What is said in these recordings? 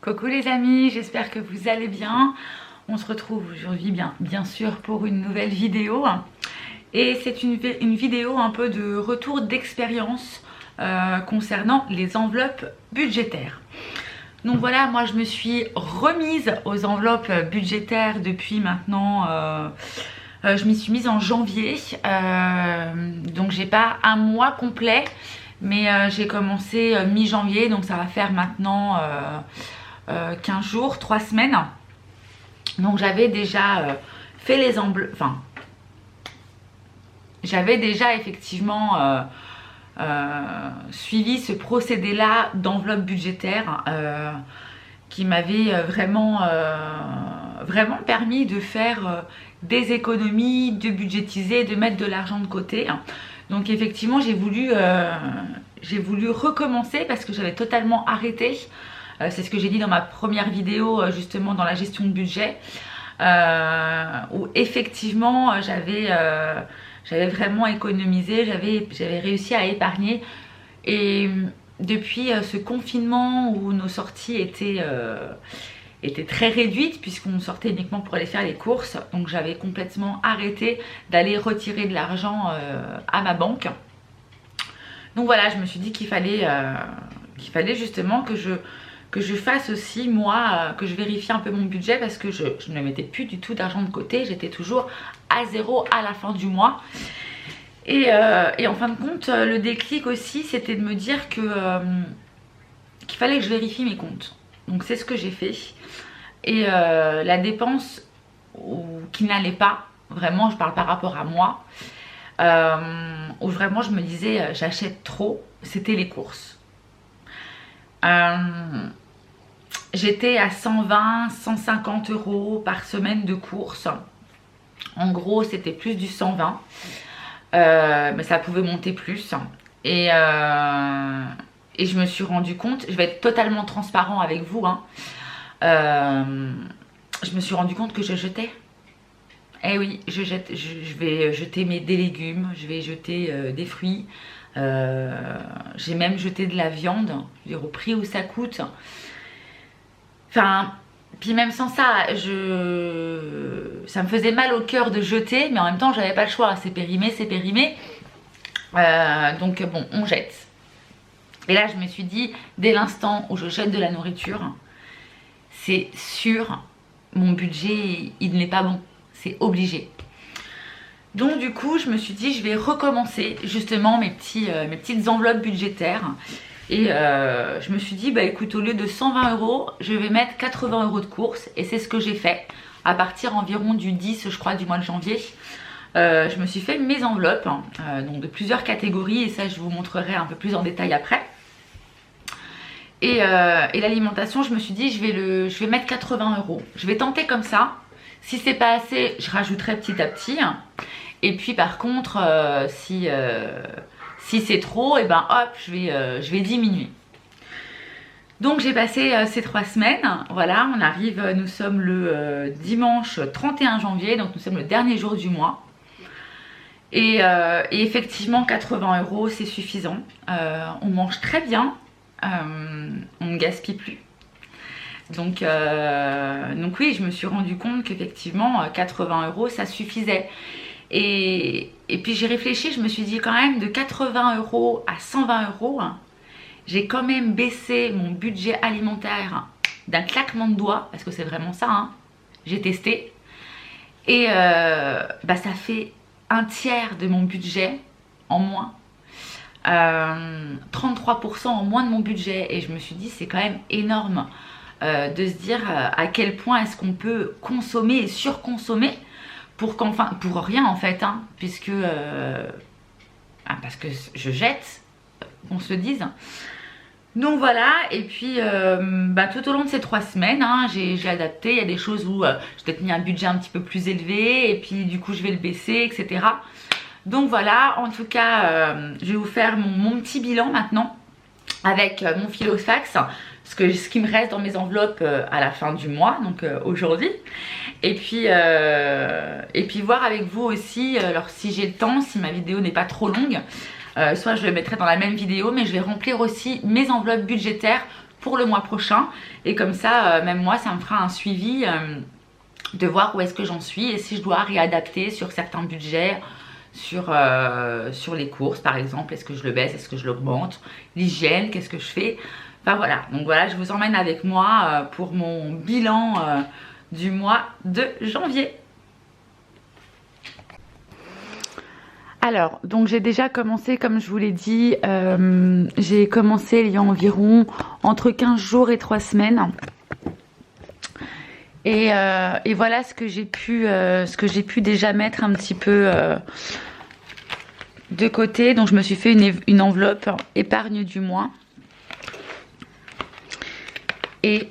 Coucou les amis, j'espère que vous allez bien. On se retrouve aujourd'hui bien sûr pour une nouvelle vidéo. Et c'est une vidéo un peu de retour d'expérience concernant les enveloppes budgétaires. Donc voilà, moi je me suis remise aux enveloppes budgétaires depuis maintenant... je m'y suis mise en janvier, donc j'ai pas un mois complet, mais j'ai commencé mi-janvier, donc ça va faire maintenant 15 jours, 3 semaines. Donc j'avais déjà fait les enveloppes, enfin j'avais déjà effectivement suivi ce procédé là d'enveloppe budgétaire qui m'avait vraiment permis de faire des économies, de budgétiser, de mettre de l'argent de côté. Donc effectivement j'ai voulu recommencer parce que j'avais totalement arrêté. C'est ce que j'ai dit dans ma première vidéo justement dans la gestion de budget, où effectivement j'avais vraiment économisé, j'avais réussi à épargner. Et depuis ce confinement où nos sorties étaient très réduites puisqu'on sortait uniquement pour aller faire les courses, donc j'avais complètement arrêté d'aller retirer de l'argent à ma banque. Donc voilà, je me suis dit qu'il fallait justement que je fasse aussi moi, que je vérifie un peu mon budget parce que je ne mettais plus du tout d'argent de côté, j'étais toujours à zéro à la fin du mois. Et en fin de compte, le déclic aussi, c'était de me dire qu'il fallait que je vérifie mes comptes. Donc c'est ce que j'ai fait. Et la dépense qui n'allait pas, vraiment, je parle par rapport à moi, où vraiment je me disais j'achète trop, c'était les courses. J'étais à 120, 150 euros par semaine de courses. En gros, c'était plus du 120. Mais ça pouvait monter plus. Et je me suis rendu compte, je vais être totalement transparent avec vous, hein, je me suis rendu compte que je jetais. Eh oui, je vais jeter des légumes, je vais jeter des fruits. J'ai même jeté de la viande, je veux dire, au prix où ça coûte. Enfin, puis même sans ça, ça me faisait mal au cœur de jeter, mais en même temps j'avais pas le choix, c'est périmé, c'est périmé. Donc bon, on jette. Et là je me suis dit, dès l'instant où je jette de la nourriture, c'est sûr, mon budget il n'est pas bon, c'est obligé. Donc du coup je me suis dit, je vais recommencer justement mes petites enveloppes budgétaires. Et je me suis dit, bah écoute, au lieu de 120 euros, je vais mettre 80 euros de course. Et c'est ce que j'ai fait à partir environ du 10, je crois, du mois de janvier. Je me suis fait mes enveloppes, donc de plusieurs catégories. Et ça, je vous montrerai un peu plus en détail après. Et l'alimentation, je me suis dit, je vais mettre 80 euros. Je vais tenter comme ça. Si c'est pas assez, je rajouterai petit à petit. Et puis par contre, si c'est trop, et ben hop, je vais diminuer. Donc j'ai passé ces 3 semaines, voilà, on arrive, nous sommes le dimanche 31 janvier, donc nous sommes le dernier jour du mois. Et effectivement 80 euros c'est suffisant, on mange très bien, on ne gaspille plus. Donc oui, je me suis rendu compte qu'effectivement 80 euros ça suffisait. Et puis j'ai réfléchi, je me suis dit quand même de 80 euros à 120 euros, j'ai quand même baissé mon budget alimentaire d'un claquement de doigts, parce que c'est vraiment ça, hein. J'ai testé. Et ça fait un tiers de mon budget en moins. 33% en moins de mon budget. Et je me suis dit c'est quand même énorme de se dire à quel point est-ce qu'on peut consommer et surconsommer pour rien en fait, hein, puisque parce que je jette, qu'on se le dise. Donc voilà, et puis tout au long de ces 3 semaines, hein, j'ai adapté. Il y a des choses où j'ai peut-être mis un budget un petit peu plus élevé, et puis du coup je vais le baisser, etc. Donc voilà, en tout cas, je vais vous faire mon petit bilan maintenant avec mon Filofax, ce qui me reste dans mes enveloppes à la fin du mois, donc aujourd'hui. Et puis voir avec vous aussi, alors si j'ai le temps, si ma vidéo n'est pas trop longue, soit je le mettrai dans la même vidéo, mais je vais remplir aussi mes enveloppes budgétaires pour le mois prochain. Et comme ça, même moi, ça me fera un suivi de voir où est-ce que j'en suis et si je dois réadapter sur certains budgets, sur les courses par exemple. Est-ce que je le baisse, est-ce que je l'augmente, l'hygiène, qu'est-ce que je fais. Enfin voilà, donc voilà, je vous emmène avec moi pour mon bilan du mois de janvier. Alors, donc j'ai déjà commencé, comme je vous l'ai dit, j'ai commencé il y a environ entre 15 jours et 3 semaines. Et voilà ce que j'ai pu déjà mettre un petit peu de côté. Donc je me suis fait une enveloppe épargne du mois. Et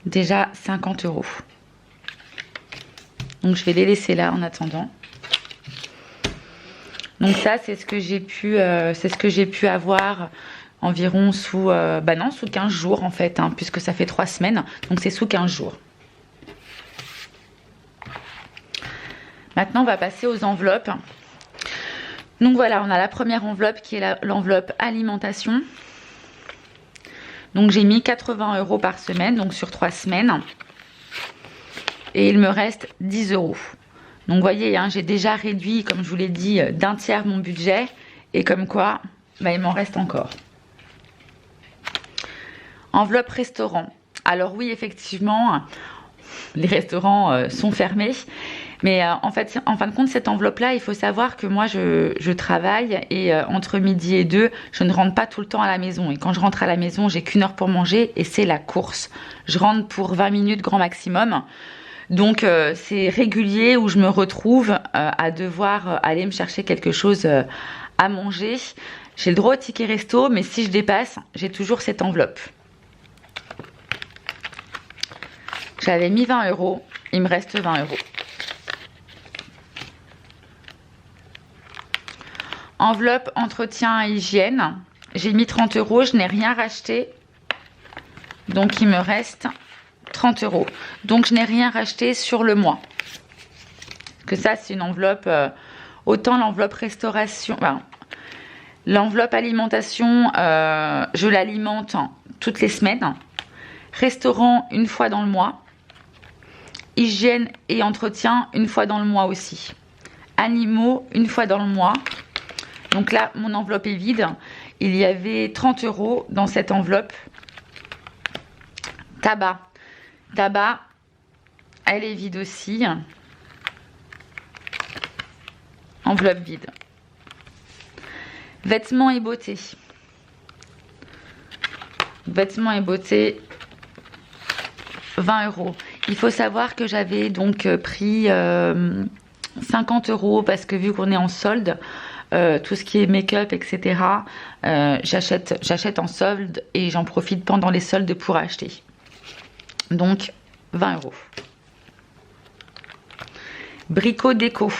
déjà 50 €. Donc je vais les laisser là en attendant. Donc ça c'est ce que j'ai pu avoir environ sous 15 jours en fait, hein, puisque ça fait 3 semaines. Donc c'est sous 15 jours. Maintenant on va passer aux enveloppes. Donc voilà, on a la première enveloppe qui est l'enveloppe alimentation. Donc j'ai mis 80 € par semaine, donc sur 3 semaines. Et il me reste 10 €. Donc vous voyez, hein, j'ai déjà réduit, comme je vous l'ai dit, d'un tiers mon budget. Et comme quoi, il m'en reste encore. Enveloppe restaurant. Alors oui, effectivement, les restaurants sont fermés. Mais en fin de compte, cette enveloppe-là, il faut savoir que moi, je travaille et entre midi et 2, je ne rentre pas tout le temps à la maison. Et quand je rentre à la maison, j'ai qu'1 heure pour manger et c'est la course. Je rentre pour 20 minutes grand maximum. Donc c'est régulier où je me retrouve à devoir aller me chercher quelque chose à manger. J'ai le droit au ticket resto, mais si je dépasse, j'ai toujours cette enveloppe. J'avais mis 20 €, il me reste 20 €. Enveloppe entretien et hygiène, j'ai mis 30 €, je n'ai rien racheté. Donc il me reste 30 €. Donc je n'ai rien racheté sur le mois. Parce que ça c'est une enveloppe, autant l'enveloppe restauration, l'enveloppe alimentation, je l'alimente toutes les semaines. Restaurant une fois dans le mois. Hygiène et entretien une fois dans le mois aussi. Animaux une fois dans le mois. Donc là mon enveloppe est vide. Il y avait 30 € dans cette enveloppe. Tabac, elle est vide aussi. Enveloppe vide. Vêtements et beauté. Vêtements et beauté, 20 €. Il faut savoir que j'avais donc pris 50 € parce que vu qu'on est en solde, tout ce qui est make-up, etc., j'achète en solde et j'en profite pendant les soldes pour acheter. Donc 20 €. Brico déco.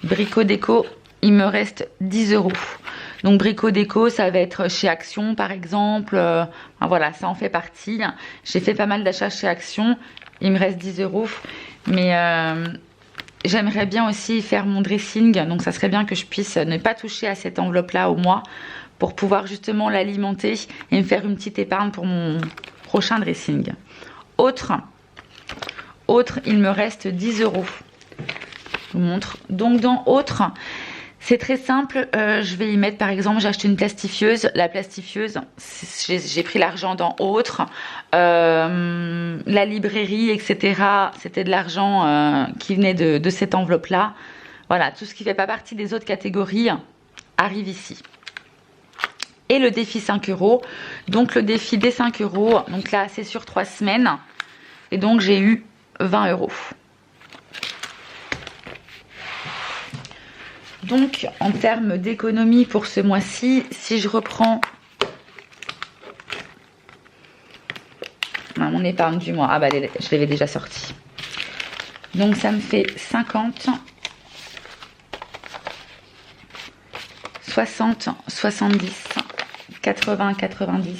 Brico déco, il me reste 10 €. Donc Brico déco, ça va être chez Action par exemple. Voilà, ça en fait partie. J'ai fait pas mal d'achats chez Action. Il me reste 10 €. Mais j'aimerais bien aussi faire mon dressing. Donc ça serait bien que je puisse ne pas toucher à cette enveloppe-là au mois pour pouvoir justement l'alimenter et me faire une petite épargne pour mon prochain dressing. Autre, il me reste 10 €. Je vous montre. Donc dans autre, c'est très simple. Je vais y mettre par exemple, j'ai acheté une plastifieuse. La plastifieuse, j'ai pris l'argent dans autre. La librairie, etc. C'était de l'argent qui venait de cette enveloppe-là. Voilà, tout ce qui ne fait pas partie des autres catégories arrive ici. Et le défi 5 €. Donc le défi des 5 €. Donc là, c'est sur 3 semaines. Et donc j'ai eu 20 €. Donc en termes d'économie pour ce mois-ci, si je reprends mon épargne du mois, je l'avais déjà sorti. Donc ça me fait 50, 60, 70, 80, 90,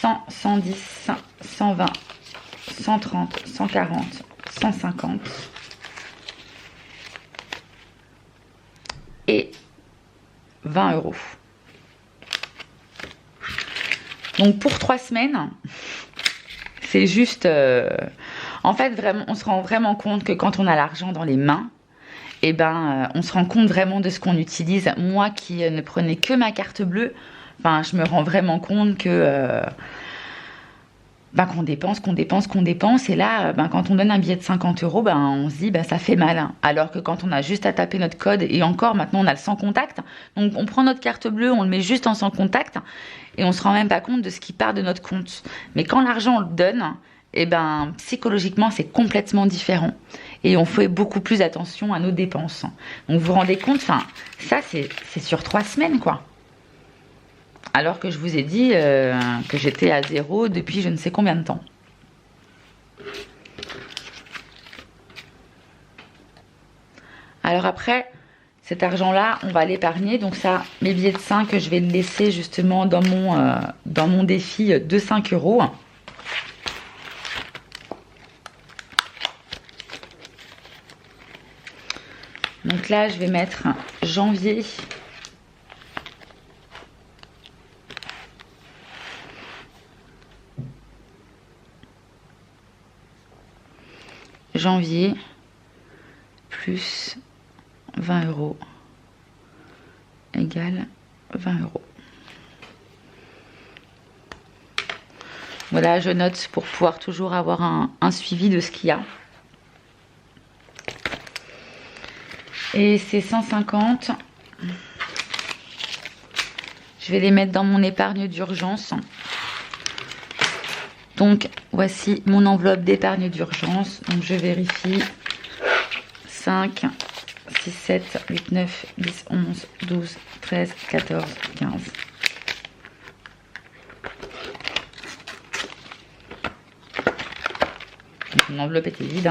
100, 110, 120, 130, 140, 150 et 20 €. Donc pour 3 semaines, c'est juste... en fait, vraiment, on se rend vraiment compte que quand on a l'argent dans les mains, eh ben, on se rend compte vraiment de ce qu'on utilise. Moi qui ne prenais que ma carte bleue, ben, je me rends vraiment compte que... ben, qu'on dépense, qu'on dépense, qu'on dépense. Et là, ben, quand on donne un billet de 50 €, ben, on se dit, ben, ça fait mal. Alors que quand on a juste à taper notre code, et encore, maintenant, on a le sans contact. Donc, on prend notre carte bleue, on le met juste en sans contact, et on se rend même pas compte de ce qui part de notre compte. Mais quand l'argent, on le donne, eh ben, psychologiquement, c'est complètement différent. Et on fait beaucoup plus attention à nos dépenses. Donc, vous vous rendez compte, enfin, ça, c'est sur 3 semaines, quoi. Alors que je vous ai dit que j'étais à 0 depuis je ne sais combien de temps. Alors après, cet argent-là, on va l'épargner. Donc ça, mes billets de 5, je vais le laisser justement dans mon défi de 5 €. Donc là, je vais mettre janvier. Janvier plus 20 € égale 20 €. Voilà, je note pour pouvoir toujours avoir un suivi de ce qu'il y a. Et ces 150, je vais les mettre dans mon épargne d'urgence. Donc, voici mon enveloppe d'épargne d'urgence. Donc, je vérifie. 5, 6, 7, 8, 9, 10, 11, 12, 13, 14, 15. Donc, mon enveloppe était vide.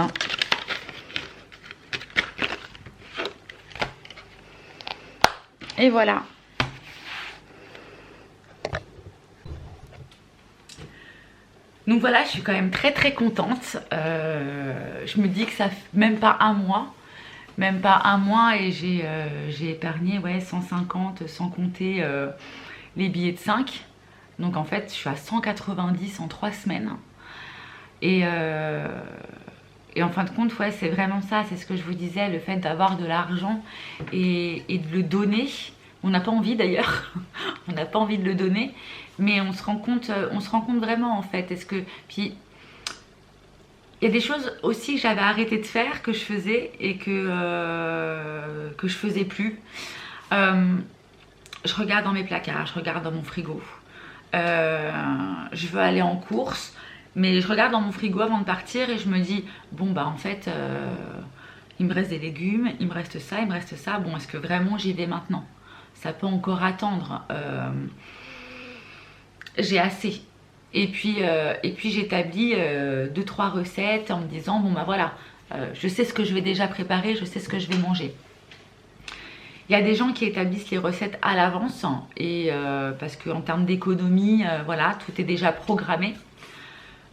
Et voilà. Donc voilà, je suis quand même très très contente. Je me dis que ça fait même pas un mois. Et j'ai épargné 150 sans compter les billets de 5. Donc en fait, je suis à 190 en 3 semaines. Et en fin de compte, ouais, c'est vraiment ça, c'est ce que je vous disais, le fait d'avoir de l'argent et de le donner. On n'a pas envie d'ailleurs, on n'a pas envie de le donner, mais on se rend compte vraiment en fait. Est-ce que puis il y a des choses aussi que j'avais arrêté de faire, que je faisais et que je faisais plus. Je regarde dans mes placards, je regarde dans mon frigo. Je veux aller en course, mais je regarde dans mon frigo avant de partir et je me dis bon bah en fait il me reste des légumes, il me reste ça, il me reste ça. Bon, est-ce que vraiment j'y vais maintenant? Ça peut encore attendre. J'ai assez. Et puis j'établis 2-3 recettes en me disant bon bah voilà, je sais ce que je vais déjà préparer, je sais ce que je vais manger. Il y a des gens qui établissent les recettes à l'avance et parce qu'en termes d'économie, voilà, tout est déjà programmé.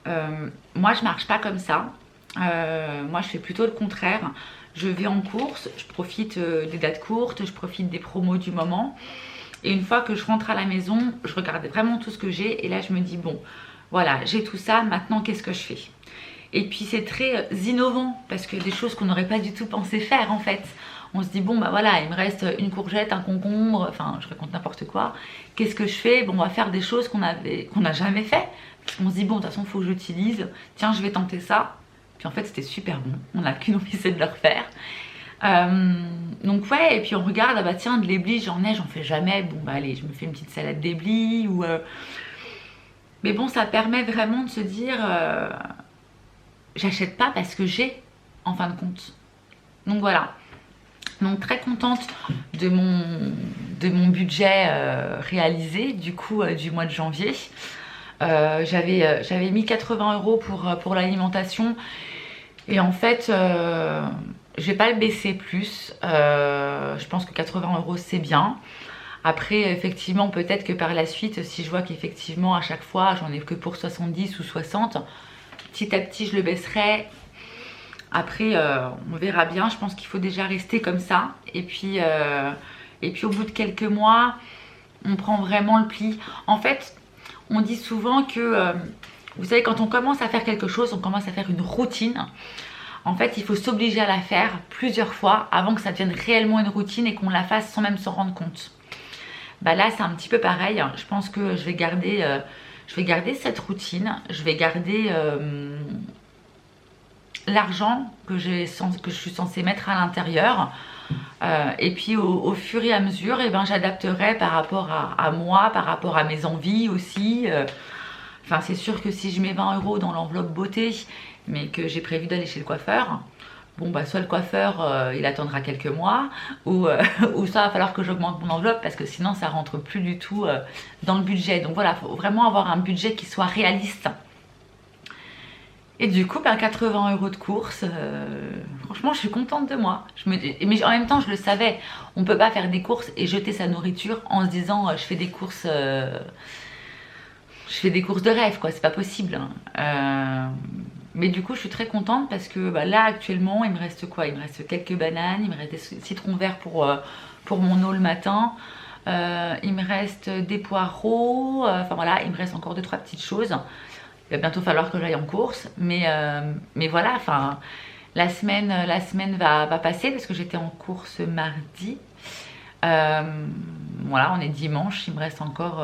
Moi je marche pas comme ça. Moi je fais plutôt le contraire. Je vais en course, je profite des dates courtes, je profite des promos du moment. Et une fois que je rentre à la maison, je regarde vraiment tout ce que j'ai. Et là je me dis bon, voilà, j'ai tout ça, maintenant qu'est-ce que je fais? Et puis c'est très innovant parce que des choses qu'on n'aurait pas du tout pensé faire en fait. On se dit bon bah voilà, il me reste une courgette, un concombre, enfin je raconte n'importe quoi. Qu'est-ce que je fais? Bon, on va faire des choses qu'on n'a jamais fait. Parce qu'on se dit bon de toute façon il faut que j'utilise. Tiens, je vais tenter ça. Puis en fait c'était super bon, on n'a qu'une envie, c'est de le refaire. Donc ouais, et puis on regarde, ah bah tiens, de l'éblis j'en fais jamais. Bon bah allez, je me fais une petite salade d'éblis ou... Mais bon, ça permet vraiment de se dire j'achète pas parce que j'ai, en fin de compte. Donc voilà. Donc très contente de mon budget réalisé du coup du mois de janvier. J'avais mis 80 € pour l'alimentation et en fait je vais pas le baisser plus. Je pense que 80 € c'est bien. Après effectivement peut-être que par la suite si je vois qu'effectivement à chaque fois j'en ai que pour 70 ou 60, petit à petit je le baisserai. Après on verra bien, je pense qu'il faut déjà rester comme ça et puis et puis au bout de quelques mois, on prend vraiment le pli. En fait, on dit souvent que, vous savez, quand on commence à faire quelque chose, on commence à faire une routine. En fait, il faut s'obliger à la faire plusieurs fois avant que ça devienne réellement une routine et qu'on la fasse sans même s'en rendre compte. Bah là, c'est un petit peu pareil. Je pense que je vais garder cette routine. Je vais garder l'argent que je suis censée mettre à l'intérieur. Et puis au fur et à mesure, eh ben, j'adapterai par rapport à moi, par rapport à mes envies aussi. Enfin, c'est sûr que si je mets 20 € dans l'enveloppe beauté, mais que j'ai prévu d'aller chez le coiffeur, bon bah soit le coiffeur il attendra quelques mois, ou ça va falloir que j'augmente mon enveloppe parce que sinon ça rentre plus du tout dans le budget. Donc voilà, il faut vraiment avoir un budget qui soit réaliste. Et du coup, ben 80 € de course, franchement je suis contente de moi. Mais en même temps je le savais, on peut pas faire des courses et jeter sa nourriture en se disant je fais des courses de rêve quoi, c'est pas possible. Mais du coup je suis très contente parce que bah, là actuellement il me reste quoi? Il me reste quelques bananes, il me reste des citrons verts pour mon eau le matin. Il me reste des poireaux, enfin voilà, il me reste encore 2-3 petites choses. Il va bientôt falloir que j'aille en course, mais voilà, enfin la semaine va passer parce que j'étais en course mardi. Voilà, on est dimanche, il me reste encore,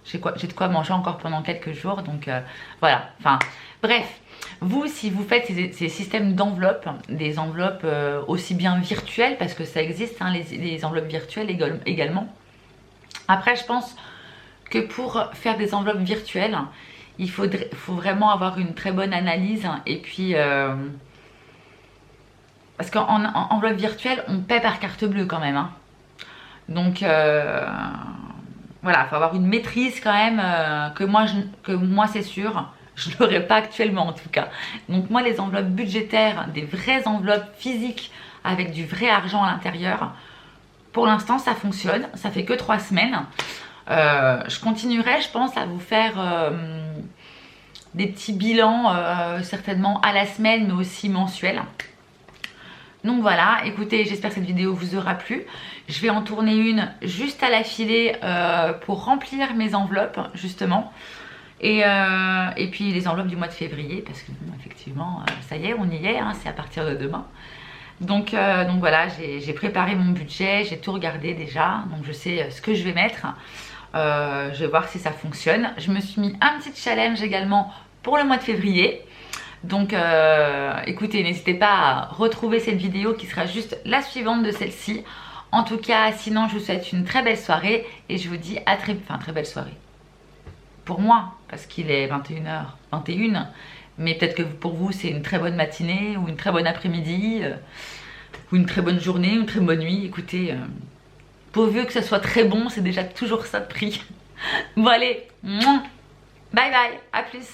j'ai de quoi manger encore pendant quelques jours, donc voilà, enfin bref. Vous, si vous faites ces systèmes d'enveloppes, des enveloppes aussi bien virtuelles, parce que ça existe, hein, les enveloppes virtuelles également. Après, je pense que pour faire des enveloppes virtuelles, il faut vraiment avoir une très bonne analyse. Et puis, parce qu'en enveloppe virtuelle, on paie par carte bleue quand même. Hein. Donc, voilà, il faut avoir une maîtrise quand même, que moi c'est sûr. Je ne l'aurais pas actuellement en tout cas. Donc moi les enveloppes budgétaires, des vraies enveloppes physiques avec du vrai argent à l'intérieur, pour l'instant ça fonctionne, ça fait que 3 semaines. Je continuerai je pense à vous faire des petits bilans certainement à la semaine mais aussi mensuels. Donc voilà, écoutez, j'espère que cette vidéo vous aura plu. Je vais en tourner une juste à l'affilée pour remplir mes enveloppes justement. Et puis les enveloppes du mois de février parce que bon, effectivement ça y est, on y est, hein, c'est à partir de demain. Donc voilà, j'ai préparé mon budget, j'ai tout regardé déjà, donc je sais ce que je vais mettre. Je vais voir si ça fonctionne. Je me suis mis un petit challenge également pour le mois de février. Donc écoutez, n'hésitez pas à retrouver cette vidéo qui sera juste la suivante de celle-ci. En tout cas, sinon je vous souhaite une très belle soirée et je vous dis à très belle soirée. Pour moi, parce qu'il est 21h21, mais peut-être que pour vous c'est une très bonne matinée ou une très bonne après-midi ou une très bonne journée, une très bonne nuit. Écoutez, pourvu que ça soit très bon, c'est déjà toujours ça de prix. Bon allez, bye bye, à plus.